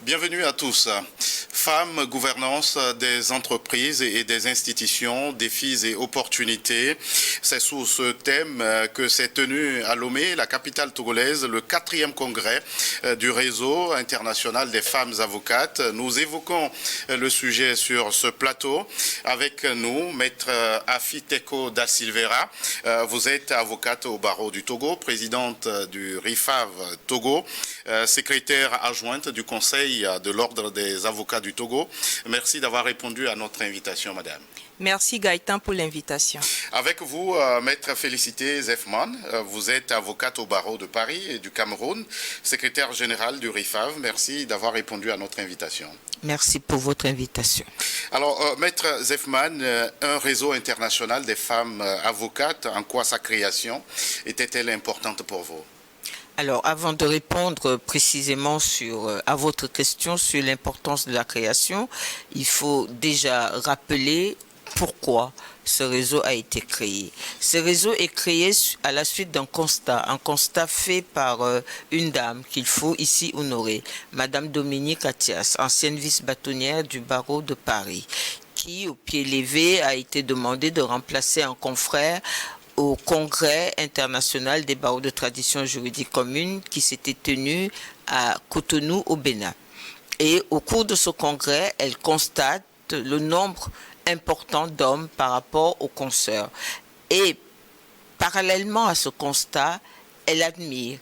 Bienvenue à tous. Femmes, gouvernance des entreprises et des institutions, défis et opportunités. C'est sous ce thème que s'est tenu à Lomé, la capitale togolaise, le 4e congrès du réseau international des femmes avocates. Nous évoquons le sujet sur ce plateau. Avec nous, Maître Afiteko da Silveira. Vous êtes avocate au barreau du Togo, présidente du RIFAV Togo, secrétaire adjointe du Conseil de l'Ordre des avocats du Togo. Merci d'avoir répondu à notre invitation, madame. Merci Gaëtan pour l'invitation. Avec vous, Maître Félicité Zefman, vous êtes avocate au barreau de Paris et du Cameroun, secrétaire général du RIFAV. Merci d'avoir répondu à notre invitation. Merci pour votre invitation. Alors, Maître Zefman, un réseau international des femmes avocates, en quoi sa création était-elle importante pour vous? Alors, avant de répondre précisément à votre question sur l'importance de la création, il faut déjà rappeler pourquoi ce réseau a été créé. Ce réseau est créé à la suite d'un constat fait par une dame qu'il faut ici honorer, Madame Dominique Attias, ancienne vice-bâtonnière du barreau de Paris, qui, au pied levé, a été demandé de remplacer un confrère au Congrès international des barreaux de tradition juridique commune qui s'était tenu à Cotonou au Bénin. Et au cours de ce congrès, elle constate le nombre important d'hommes par rapport aux consoeurs. Et parallèlement à ce constat, elle admire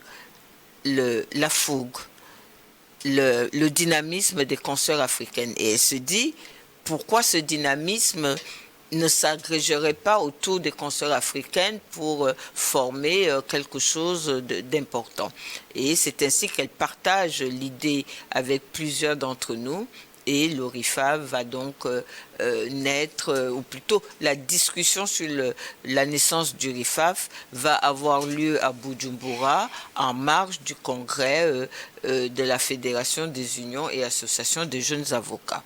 la fougue, le dynamisme des consoeurs africaines. Et elle se dit, pourquoi ce dynamisme ne s'agrégerait pas autour des consoeurs africaines pour former quelque chose d'important. Et c'est ainsi qu'elle partage l'idée avec plusieurs d'entre nous. Et le RIFAV va donc naître, ou plutôt la discussion sur la naissance du RIFAV va avoir lieu à Bujumbura en marge du congrès de la Fédération des unions et associations des jeunes avocats.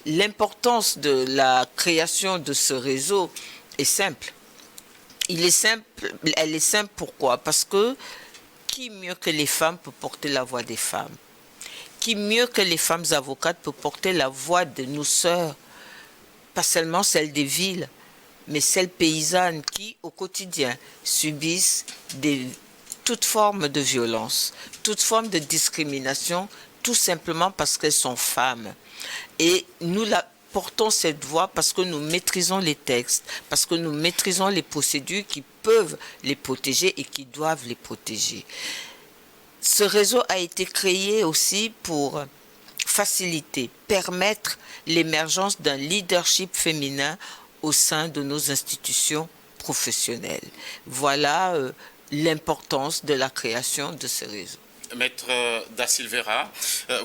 L'importance de la création de ce réseau est simple. Elle est simple pourquoi? Parce que qui mieux que les femmes peut porter la voix des femmes? Qui mieux que les femmes avocates peut porter la voix de nos sœurs? Pas seulement celles des villes, mais celles paysannes qui, au quotidien, subissent toute forme de violence, toute forme de discrimination, tout simplement parce qu'elles sont femmes. Et nous portons cette voix parce que nous maîtrisons les textes, parce que nous maîtrisons les procédures qui peuvent les protéger et qui doivent les protéger. Ce réseau a été créé aussi pour faciliter, permettre l'émergence d'un leadership féminin au sein de nos institutions professionnelles. Voilà l'importance de la création de ce réseau. Maître da Silveira,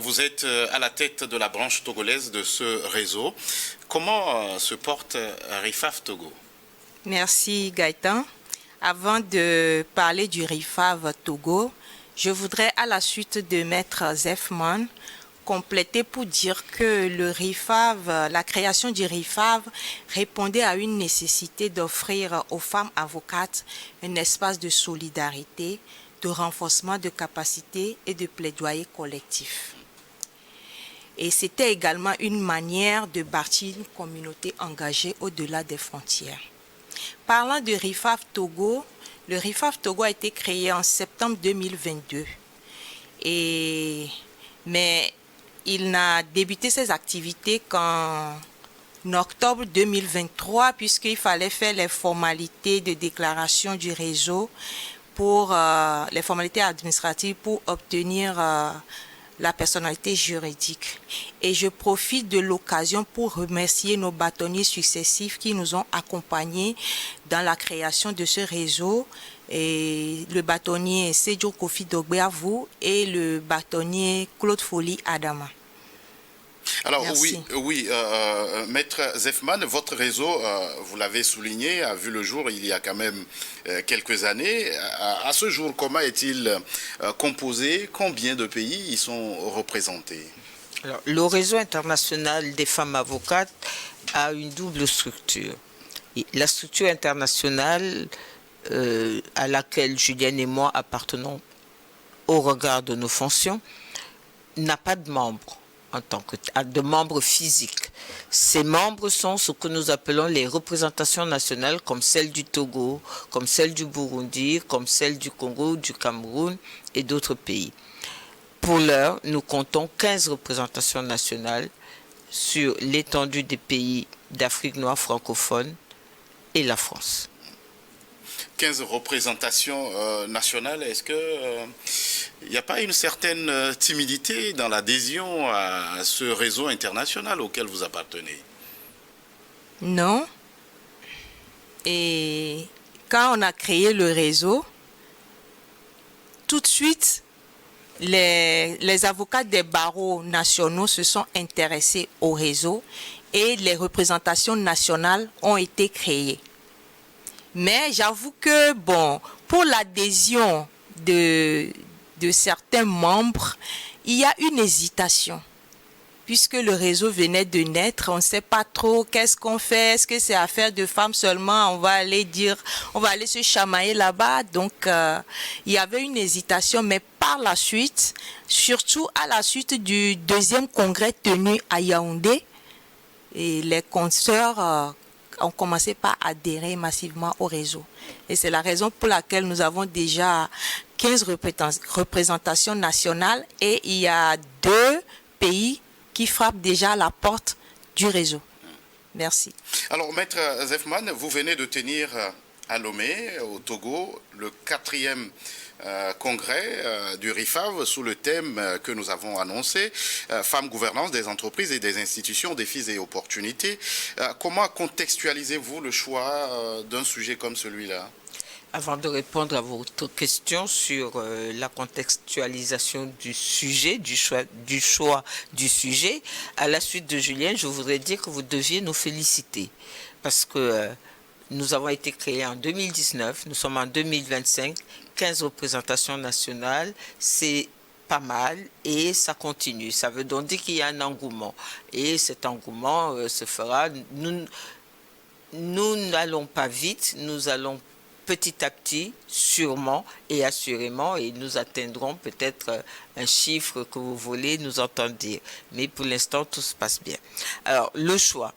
vous êtes à la tête de la branche togolaise de ce réseau. Comment se porte RIFAV Togo? Merci Gaëtan. Avant de parler du RIFAV Togo, je voudrais à la suite de Maître Zefman compléter pour dire que le RIFAV, la création du RIFAV répondait à une nécessité d'offrir aux femmes avocates un espace de solidarité, de renforcement de capacités et de plaidoyer collectif. Et c'était également une manière de bâtir une communauté engagée au-delà des frontières. Parlant de RIFAV Togo, le RIFAV Togo a été créé en septembre 2022. Mais il n'a débuté ses activités qu'en octobre 2023, puisqu'il fallait faire les formalités de déclaration du réseau pour les formalités administratives pour obtenir la personnalité juridique. Et je profite de l'occasion pour remercier nos bâtonniers successifs qui nous ont accompagnés dans la création de ce réseau. Et le bâtonnier Sedjo Kofi Dogbeavou et le bâtonnier Claude Folie Adama. Alors Merci. oui, Maître Zefman, votre réseau, vous l'avez souligné, a vu le jour il y a quand même quelques années. À ce jour, comment est-il composé? Combien de pays y sont représentés? Alors, le réseau international des femmes avocates a une double structure. La structure internationale à laquelle Julienne et moi appartenons au regard de nos fonctions n'a pas de membres en tant que de membres physiques. Ces membres sont ce que nous appelons les représentations nationales, comme celle du Togo, comme celle du Burundi, comme celle du Congo, du Cameroun et d'autres pays. Pour l'heure, nous comptons 15 représentations nationales sur l'étendue des pays d'Afrique noire francophone et la France. 15 représentations nationales, est-ce que il n'y a pas une certaine timidité dans l'adhésion à ce réseau international auquel vous appartenez? Non. Et quand on a créé le réseau, tout de suite, les avocats des barreaux nationaux se sont intéressés au réseau et les représentations nationales ont été créées. Mais j'avoue que, bon, pour l'adhésion de certains membres, il y a une hésitation. Puisque le réseau venait de naître, on ne sait pas trop qu'est-ce qu'on fait, est-ce que c'est affaire de femmes seulement, on va aller se chamailler là-bas. Donc, il y avait une hésitation, mais par la suite, surtout à la suite du deuxième congrès tenu à Yaoundé, et les consoeurs ont commencé par adhérer massivement au réseau. Et c'est la raison pour laquelle nous avons déjà 15 représentations nationales et il y a 2 pays qui frappent déjà à la porte du réseau. Merci. Alors, Maître Zefman, vous venez de tenir à Lomé, au Togo, le 4e congrès du RIFAV sous le thème que nous avons annoncé, Femmes, gouvernance des entreprises et des institutions, défis et opportunités. Comment contextualisez-vous le choix d'un sujet comme celui-là? Avant de répondre à votre question sur la contextualisation du sujet, du choix du sujet, à la suite de Julien, je voudrais dire que vous deviez nous féliciter parce que nous avons été créés en 2019, nous sommes en 2025, 15 représentations nationales, c'est pas mal et ça continue. Ça veut donc dire qu'il y a un engouement et cet engouement se fera. Nous n'allons pas vite, nous allons petit à petit, sûrement et assurément, et nous atteindrons peut-être un chiffre que vous voulez nous entendre dire. Mais pour l'instant, tout se passe bien. Alors, le choix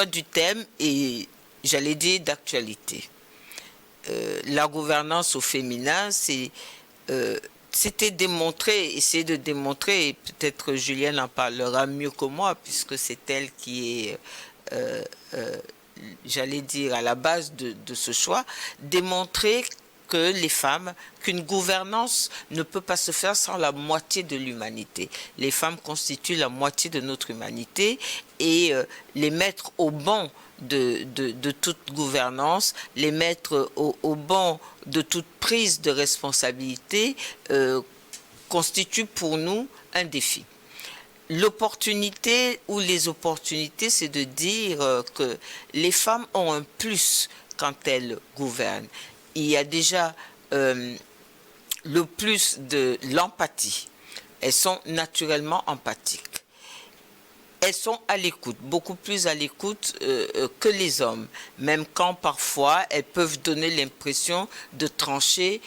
du thème est, j'allais dire, d'actualité. La gouvernance au féminin, c'était démontré, essayer de démontrer, et peut-être Julienne en parlera mieux que moi, puisque c'est elle qui est... j'allais dire, à la base de ce choix, démontrer que les femmes, qu'une gouvernance ne peut pas se faire sans la moitié de l'humanité. Les femmes constituent la moitié de notre humanité et les mettre au banc de toute gouvernance, les mettre au banc de toute prise de responsabilité constitue pour nous un défi. L'opportunité ou les opportunités, c'est de dire que les femmes ont un plus quand elles gouvernent. Il y a déjà le plus de l'empathie. Elles sont naturellement empathiques. Elles sont à l'écoute, beaucoup plus à l'écoute que les hommes, même quand parfois elles peuvent donner l'impression de trancher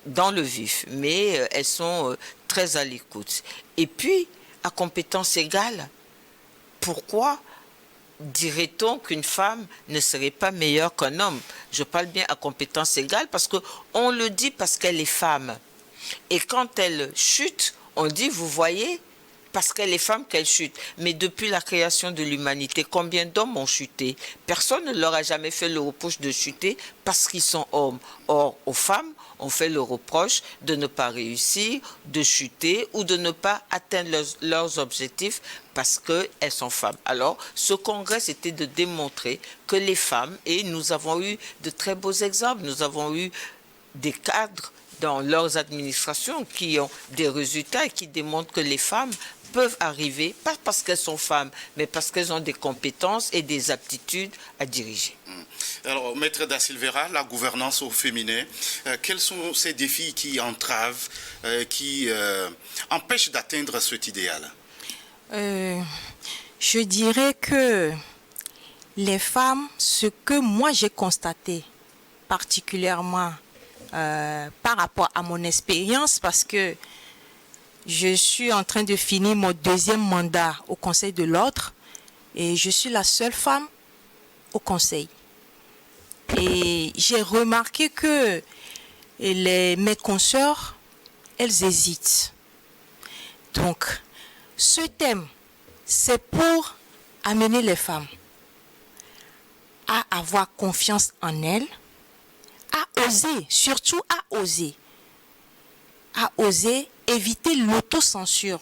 dans le vif, mais elles sont très à l'écoute. Et puis, à compétence égale, pourquoi dirait-on qu'une femme ne serait pas meilleure qu'un homme? Je parle bien à compétence égale parce qu'on le dit parce qu'elle est femme. Et quand elle chute, on dit, vous voyez, parce qu'elle est femme qu'elle chute. Mais depuis la création de l'humanité, combien d'hommes ont chuté? Personne ne leur a jamais fait le reproche de chuter parce qu'ils sont hommes. Or, aux femmes, on fait le reproche de ne pas réussir, de chuter ou de ne pas atteindre leurs objectifs parce qu'elles sont femmes. Alors, ce congrès, c'était de démontrer que les femmes, et nous avons eu de très beaux exemples, nous avons eu des cadres dans leurs administrations qui ont des résultats et qui démontrent que les femmes peuvent arriver, pas parce qu'elles sont femmes, mais parce qu'elles ont des compétences et des aptitudes à diriger. Alors, Maître Da Silveira, la gouvernance au féminin, quels sont ces défis qui entravent, qui empêchent d'atteindre cet idéal? Je dirais que les femmes, ce que moi j'ai constaté particulièrement par rapport à mon expérience, parce que Je suis en train de finir mon 2e mandat au Conseil de l'Ordre et je suis la seule femme au Conseil. Et j'ai remarqué que mes consoeurs, elles hésitent. Donc, ce thème, c'est pour amener les femmes à avoir confiance en elles, à oser, surtout à oser éviter l'autocensure.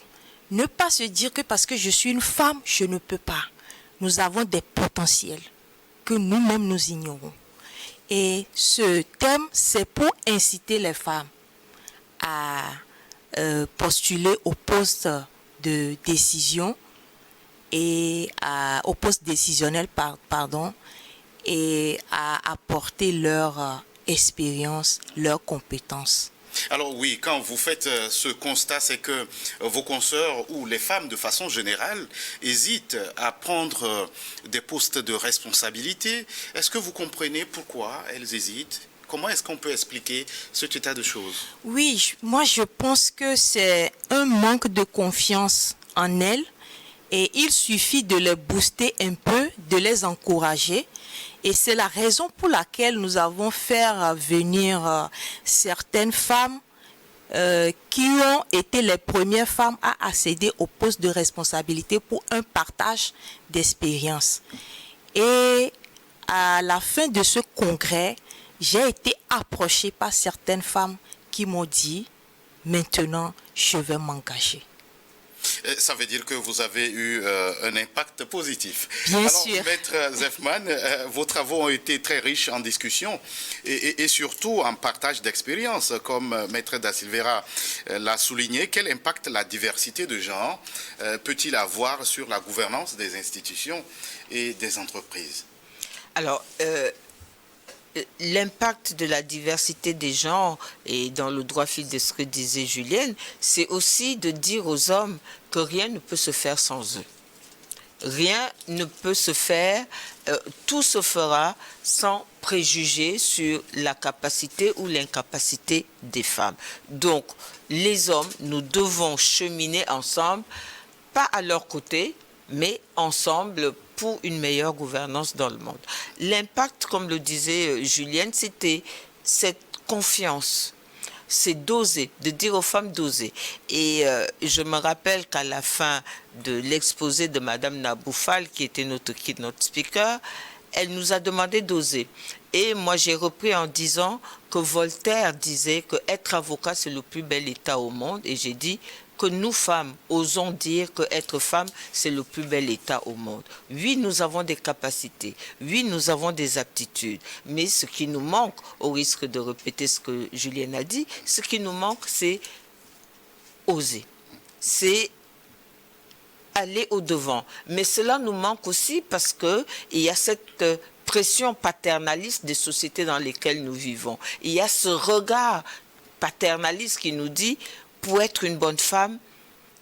Ne pas se dire que parce que je suis une femme, je ne peux pas. Nous avons des potentiels que nous-mêmes nous ignorons. Et ce thème, c'est pour inciter les femmes à postuler au poste de décision et au poste décisionnel, et à apporter leur expérience, leurs compétences. Alors oui, quand vous faites ce constat, c'est que vos consoeurs ou les femmes de façon générale hésitent à prendre des postes de responsabilité. Est-ce que vous comprenez pourquoi elles hésitent? Comment est-ce qu'on peut expliquer cet état de choses? Oui, moi je pense que c'est un manque de confiance en elles et il suffit de les booster un peu, de les encourager. Et c'est la raison pour laquelle nous avons fait venir certaines femmes qui ont été les premières femmes à accéder au poste de responsabilité pour un partage d'expérience. Et à la fin de ce congrès, j'ai été approchée par certaines femmes qui m'ont dit « Maintenant, je vais m'engager ». Ça veut dire que vous avez eu un impact positif. Bien sûr. Maître Zefman, vos travaux ont été très riches en discussion et surtout en partage d'expérience. Comme Maître Da Silveira l'a souligné, quel impact la diversité de genre peut-il avoir sur la gouvernance des institutions et des entreprises? Alors, l'impact de la diversité des genres, et dans le droit fil de ce que disait Julienne, c'est aussi de dire aux hommes que rien ne peut se faire sans eux. Rien ne peut se faire, tout se fera sans préjuger sur la capacité ou l'incapacité des femmes. Donc, les hommes, nous devons cheminer ensemble, pas à leur côté, mais ensemble pour une meilleure gouvernance dans le monde. L'impact, comme le disait Julienne, c'était cette confiance. C'est d'oser, de dire aux femmes d'oser. Et je me rappelle qu'à la fin de l'exposé de Madame Naboufal, qui était notre keynote speaker, elle nous a demandé d'oser. Et moi, j'ai repris en disant que Voltaire disait que être avocat, c'est le plus bel état au monde. Et j'ai dit que nous, femmes, osons dire que être femme, c'est le plus bel état au monde. Oui, nous avons des capacités. Oui, nous avons des aptitudes. Mais ce qui nous manque, au risque de répéter ce que Julienne a dit, ce qui nous manque, c'est oser. C'est aller au-devant. Mais cela nous manque aussi parce qu'il y a cette pression paternaliste des sociétés dans lesquelles nous vivons. Il y a ce regard paternaliste qui nous dit, pour être une bonne femme,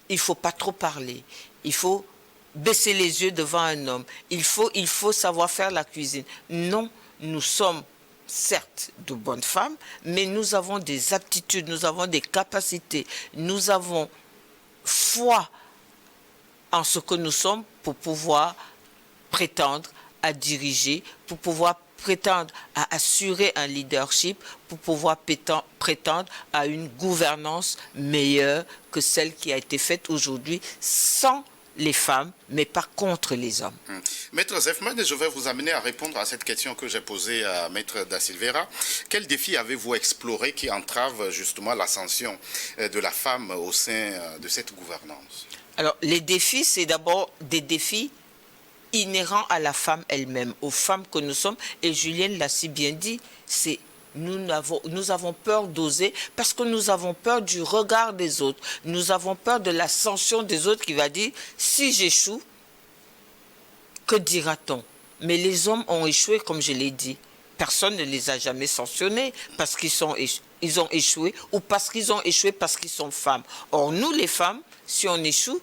il ne faut pas trop parler. Il faut baisser les yeux devant un homme. Il faut savoir faire la cuisine. Non, nous sommes certes de bonnes femmes, mais nous avons des aptitudes, nous avons des capacités, nous avons foi en ce que nous sommes pour pouvoir prétendre à diriger, pour pouvoir prétendre à assurer un leadership, pour pouvoir prétendre à une gouvernance meilleure que celle qui a été faite aujourd'hui sans les femmes, mais pas contre les hommes. Maître Zefman, je vais vous amener à répondre à cette question que j'ai posée à Maître Da Silveira. Quels défis avez-vous explorés qui entravent justement l'ascension de la femme au sein de cette gouvernance? Alors, les défis, c'est d'abord des défis inhérents à la femme elle-même, aux femmes que nous sommes. Et Julienne l'a si bien dit, c'est nous avons peur d'oser parce que nous avons peur du regard des autres. Nous avons peur de la sanction des autres qui va dire, si j'échoue, que dira-t-on? Mais les hommes ont échoué, comme je l'ai dit. Personne ne les a jamais sanctionnés parce qu'ils ont échoué ou parce qu'ils ont échoué parce qu'ils sont femmes. Or, nous, les femmes, si on échoue,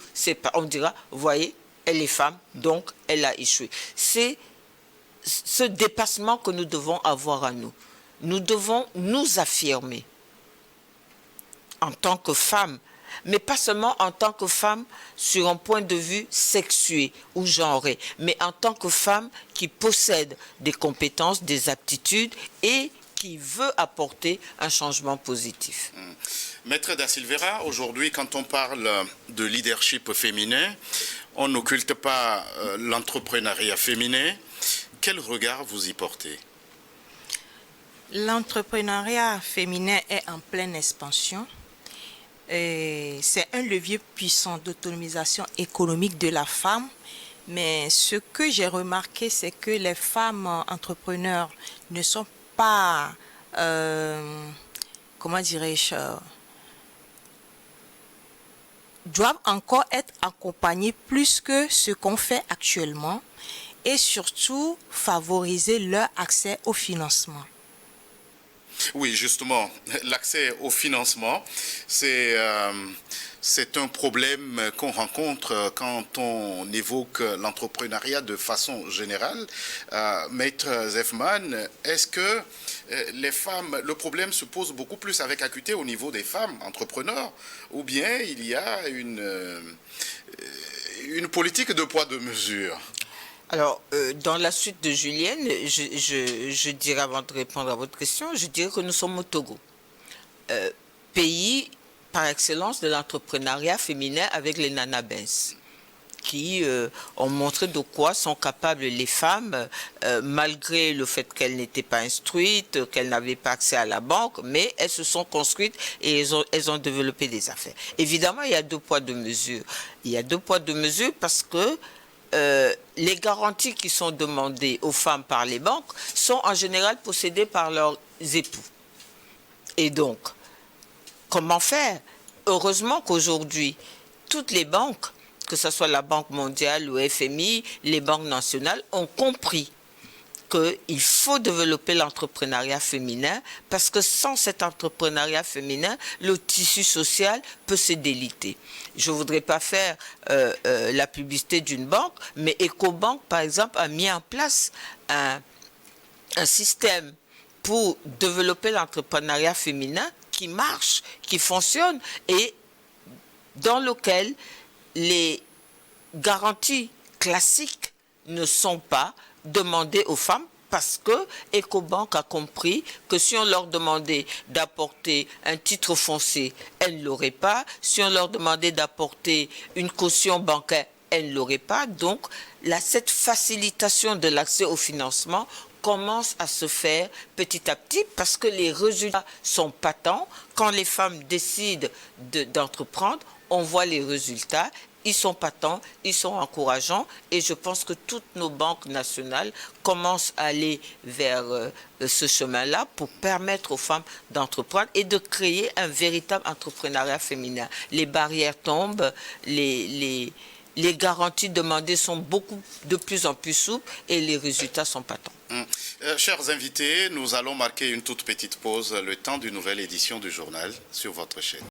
on dira, vous voyez, elle est femme, donc elle a échoué. C'est ce dépassement que nous devons avoir à nous. Nous devons nous affirmer en tant que femmes, mais pas seulement en tant que femme sur un point de vue sexué ou genré, mais en tant que femme qui possède des compétences, des aptitudes et qui veut apporter un changement positif. Maître Da Silveira, aujourd'hui, quand on parle de leadership féminin, on n'occulte pas l'entrepreneuriat féminin. Quel regard vous y portez? L'entrepreneuriat féminin est en pleine expansion. C'est un levier puissant d'autonomisation économique de la femme. Mais ce que j'ai remarqué, c'est que les femmes entrepreneurs ne sont pas, comment dirais-je, doivent encore être accompagnées plus que ce qu'on fait actuellement et surtout favoriser leur accès au financement. Oui, justement, l'accès au financement, c'est un problème qu'on rencontre quand on évoque l'entrepreneuriat de façon générale. Maître Zefman, est-ce que les femmes, le problème se pose beaucoup plus avec acuité au niveau des femmes entrepreneurs, ou bien il y a une politique de poids de mesure? Alors, dans la suite de Julienne, je dirais, avant de répondre à votre question, je dirais que nous sommes au Togo, pays par excellence de l'entrepreneuriat féminin avec les nanabins, qui ont montré de quoi sont capables les femmes, malgré le fait qu'elles n'étaient pas instruites, qu'elles n'avaient pas accès à la banque, mais elles se sont construites et elles ont développé des affaires. Évidemment, il y a deux poids, deux mesures. Il y a deux poids, deux mesures parce que les garanties qui sont demandées aux femmes par les banques sont en général possédées par leurs époux. Et donc, comment faire? Heureusement qu'aujourd'hui, toutes les banques, que ce soit la Banque mondiale ou FMI, les banques nationales, ont compris qu'il faut développer l'entrepreneuriat féminin parce que sans cet entrepreneuriat féminin, le tissu social peut se déliter. Je ne voudrais pas faire la publicité d'une banque, mais EcoBank, par exemple, a mis en place un système pour développer l'entrepreneuriat féminin qui marche, qui fonctionne et dans lequel les garanties classiques ne sont pas demandées aux femmes parce que EcoBank a compris que si on leur demandait d'apporter un titre foncier, elles ne l'auraient pas. Si on leur demandait d'apporter une caution bancaire, elles ne l'auraient pas. Donc, cette facilitation de l'accès au financement commence à se faire petit à petit parce que les résultats sont patents. Quand les femmes décident d'entreprendre, on voit les résultats. Ils sont patents, ils sont encourageants et je pense que toutes nos banques nationales commencent à aller vers ce chemin-là pour permettre aux femmes d'entreprendre et de créer un véritable entrepreneuriat féminin. Les barrières tombent, les garanties demandées sont de plus en plus souples et les résultats sont patents. Chers invités, nous allons marquer une toute petite pause, le temps d'une nouvelle édition du journal sur votre chaîne.